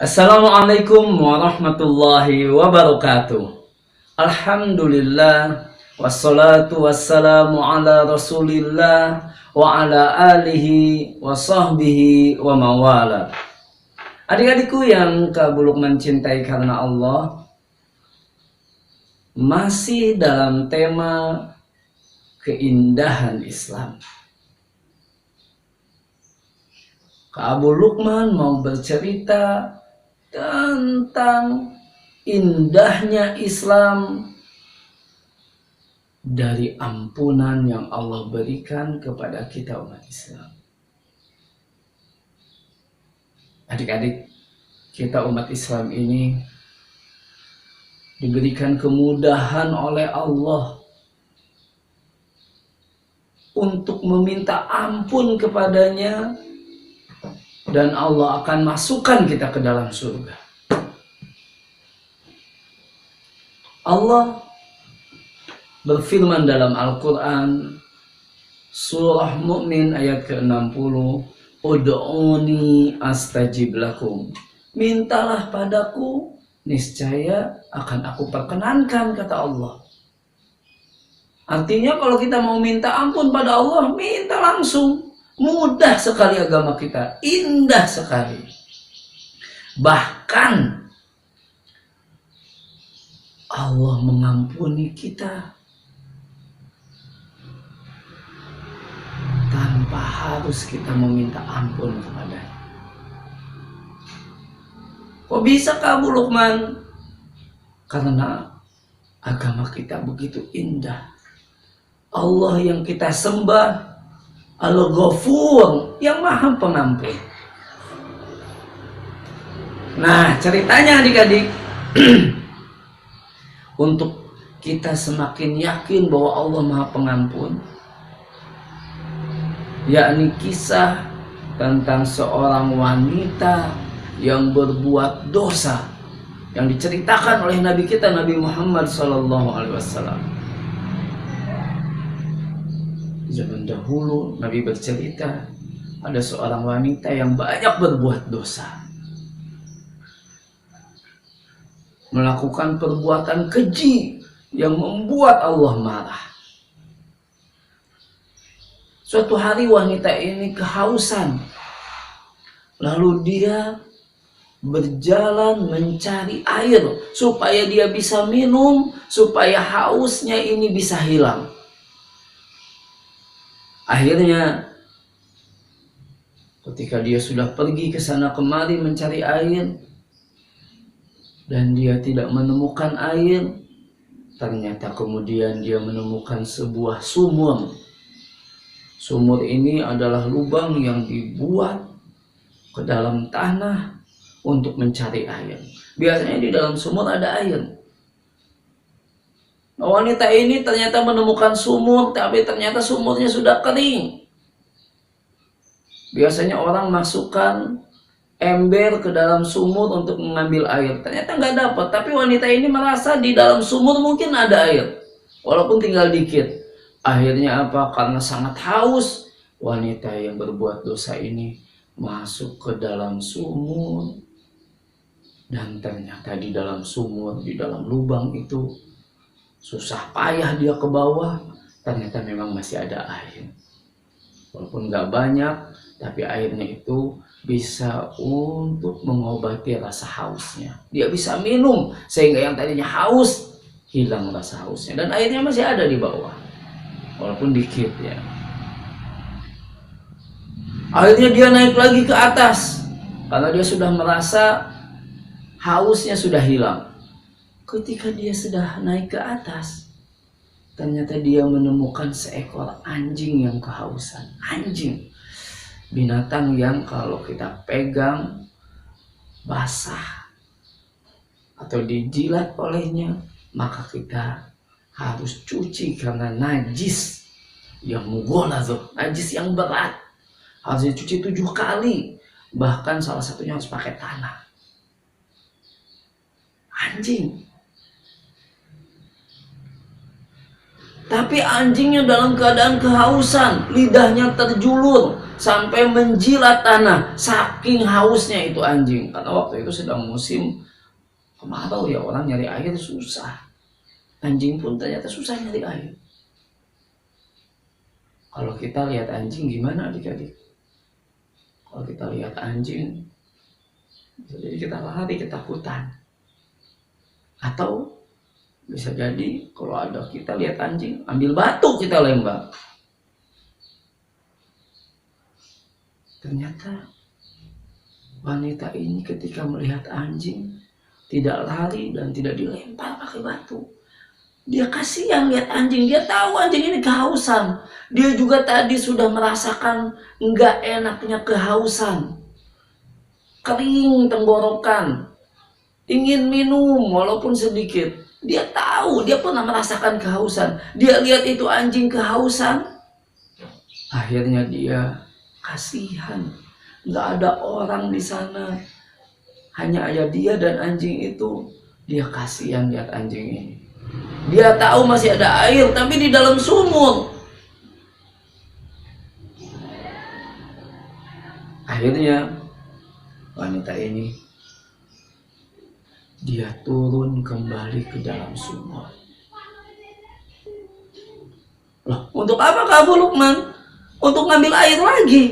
Assalamualaikum warahmatullahi wabarakatuh. Alhamdulillah wassalatu wassalamu ala rasulillah wa ala alihi wa sahbihi wa mawala. Adik-adikku yang kabuluk mencintai karena Allah, masih dalam tema keindahan Islam. Kak Abu Lukman mau bercerita tentang indahnya Islam dari ampunan yang Allah berikan kepada kita umat Islam. Adik-adik, kita umat Islam ini diberikan kemudahan oleh Allah untuk meminta ampun kepadanya, dan Allah akan masukkan kita ke dalam surga. Allah berfirman dalam Al-Quran, surah Mu'min ayat ke-60, Ud'uni astajib lakum. Mintalah padaku, niscaya akan aku perkenankan, kata Allah. Artinya kalau kita mau minta ampun pada Allah, minta langsung. Mudah sekali agama kita, indah sekali. Bahkan Allah mengampuni kita tanpa harus kita meminta ampun kepadanya. Kok bisa Kak Abu Lukman? Karena agama kita begitu indah. Allah yang kita sembah Al-Ghafur, yang maha pengampun. Nah, ceritanya adik-adik, untuk kita semakin yakin bahwa Allah maha pengampun, yakni kisah tentang seorang wanita yang berbuat dosa yang diceritakan oleh Nabi kita, Nabi Muhammad SAW. Zaman dahulu Nabi bercerita ada seorang wanita yang banyak berbuat dosa, melakukan perbuatan keji yang membuat Allah marah. Suatu hari wanita ini kehausan, lalu dia berjalan mencari air supaya dia bisa minum, supaya hausnya ini bisa hilang. Akhirnya ketika dia sudah pergi ke sana kemari mencari air dan dia tidak menemukan air, ternyata kemudian dia menemukan sebuah sumur. Sumur ini adalah lubang yang dibuat ke dalam tanah untuk mencari air. Biasanya di dalam sumur ada air. Wanita ini ternyata menemukan sumur, tapi ternyata sumurnya sudah kering. Biasanya orang masukkan ember ke dalam sumur untuk mengambil air. Ternyata nggak dapat, tapi wanita ini merasa di dalam sumur mungkin ada air, walaupun tinggal dikit. Akhirnya apa? Karena sangat haus, wanita yang berbuat dosa ini masuk ke dalam sumur. Dan ternyata di dalam sumur, di dalam lubang itu, susah payah dia ke bawah, ternyata memang masih ada air. Walaupun nggak banyak, tapi airnya itu bisa untuk mengobati rasa hausnya. Dia bisa minum, sehingga yang tadinya haus, hilang rasa hausnya. Dan airnya masih ada di bawah, walaupun dikit ya. Akhirnya dia naik lagi ke atas, karena dia sudah merasa hausnya sudah hilang. Ketika dia sudah naik ke atas, ternyata dia menemukan seekor anjing yang kehausan. Anjing, binatang yang kalau kita pegang basah atau dijilat olehnya, maka kita harus cuci karena najis yang mughaladzah, najis yang berat. Harus dicuci 7 kali, bahkan salah satunya harus pakai tanah. Anjing. Tapi anjingnya dalam keadaan kehausan, lidahnya terjulur, sampai menjilat tanah, saking hausnya itu anjing. Karena waktu itu sedang musim kemarau ya, orang nyari air susah. Anjing pun ternyata susah nyari air. Kalau kita lihat anjing gimana adik-adik? Kalau kita lihat anjing, jadi kita lari ketakutan. Atau bisa jadi kalau ada kita lihat anjing, ambil batu kita lempar. Ternyata wanita ini ketika melihat anjing tidak lari dan tidak dilempar pakai batu. Dia kasihan lihat anjing, dia tahu anjing ini kehausan. Dia juga tadi sudah merasakan enggak enaknya kehausan. Kering tenggorokan, ingin minum walaupun sedikit. Dia tahu, dia pernah merasakan kehausan. Dia lihat itu anjing kehausan. Akhirnya dia kasihan. Nggak ada orang di sana. Hanya ada dia dan anjing itu. Dia kasihan lihat anjing ini. Dia tahu masih ada air, tapi di dalam sumur. Akhirnya wanita ini dia turun kembali ke dalam sumur. Loh, untuk apa Abu Luqman? Untuk ngambil air lagi.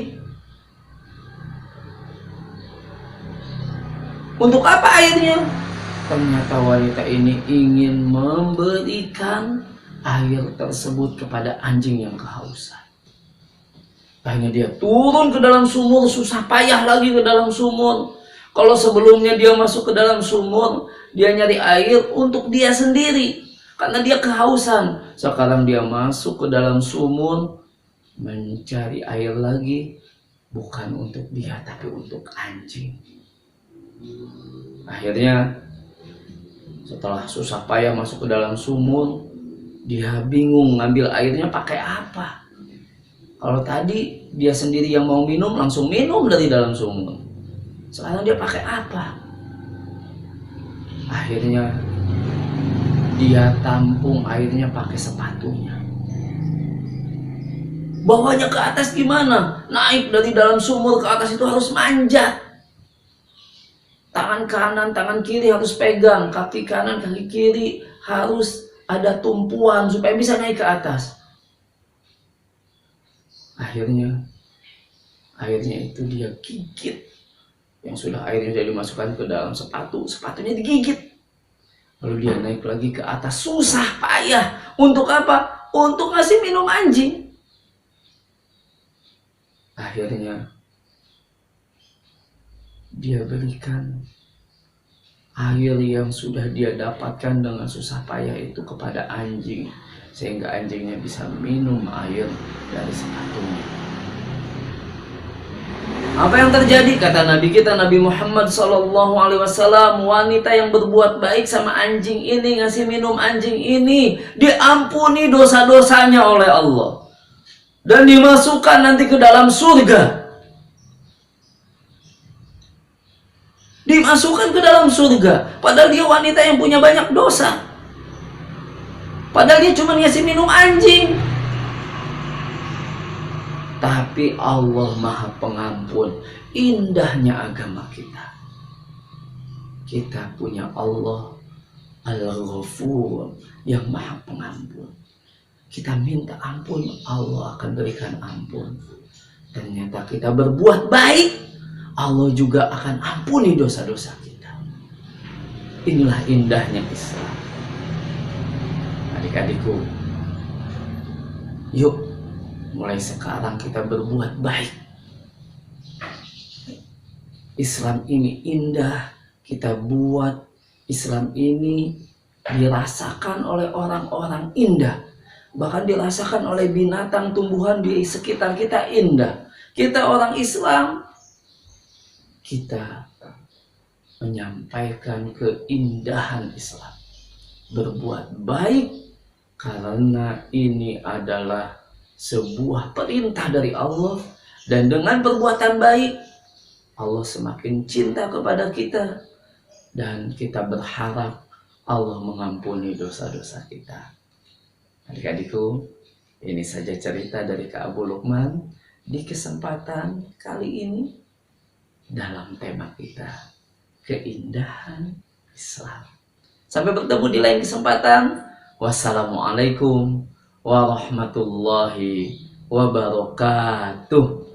Untuk apa airnya? Ternyata wanita ini ingin memberikan air tersebut kepada anjing yang kehausan. Akhirnya dia turun ke dalam sumur, susah payah lagi ke dalam sumur. Kalau sebelumnya dia masuk ke dalam sumur, dia nyari air untuk dia sendiri karena dia kehausan. Sekarang dia masuk ke dalam sumur mencari air lagi, bukan untuk dia tapi untuk anjing. Akhirnya setelah susah payah masuk ke dalam sumur, dia bingung ngambil airnya pakai apa. Kalau tadi dia sendiri yang mau minum, langsung minum dari dalam sumur. Sekarang dia pakai apa? Akhirnya dia tampung airnya pakai sepatunya. Bawanya ke atas gimana? Naik dari dalam sumur ke atas itu harus manjat. Tangan kanan, tangan kiri harus pegang. Kaki kanan, kaki kiri harus ada tumpuan supaya bisa naik ke atas. Akhirnya itu dia gigit. Yang sudah airnya sudah dimasukkan ke dalam sepatu, sepatunya digigit. Lalu dia naik lagi ke atas, susah payah. Untuk apa? Untuk ngasih minum anjing. Akhirnya dia berikan air yang sudah dia dapatkan dengan susah payah itu kepada anjing, sehingga anjingnya bisa minum air dari sepatunya. Apa yang terjadi? Kata Nabi kita Nabi Muhammad SAW, wanita yang berbuat baik sama anjing ini, ngasih minum anjing ini, diampuni dosa-dosanya oleh Allah dan dimasukkan nanti ke dalam surga. Dimasukkan ke dalam surga. Padahal dia wanita yang punya banyak dosa. Padahal dia cuma ngasih minum anjing. Tapi Allah Maha Pengampun. Indahnya agama kita. Kita punya Allah Al-Ghafur yang Maha Pengampun. Kita minta ampun, Allah akan berikan ampun. Ternyata kita berbuat baik, Allah juga akan ampuni dosa-dosa kita. Inilah indahnya Islam. Adik-adikku, yuk mulai sekarang kita berbuat baik. Islam ini indah, kita buat Islam ini dirasakan oleh orang-orang indah. Bahkan dirasakan oleh binatang, tumbuhan di sekitar kita indah. Kita orang Islam, kita menyampaikan keindahan Islam. Berbuat baik karena ini adalah sebuah perintah dari Allah. Dan dengan perbuatan baik, Allah semakin cinta kepada kita. Dan kita berharap Allah mengampuni dosa-dosa kita. Adik-adikku, ini saja cerita dari Kak Abu Luqman. di kesempatan kali ini dalam tema kita, keindahan Islam. Sampai bertemu di lain kesempatan. Wassalamualaikum warahmatullahi wabarakatuh.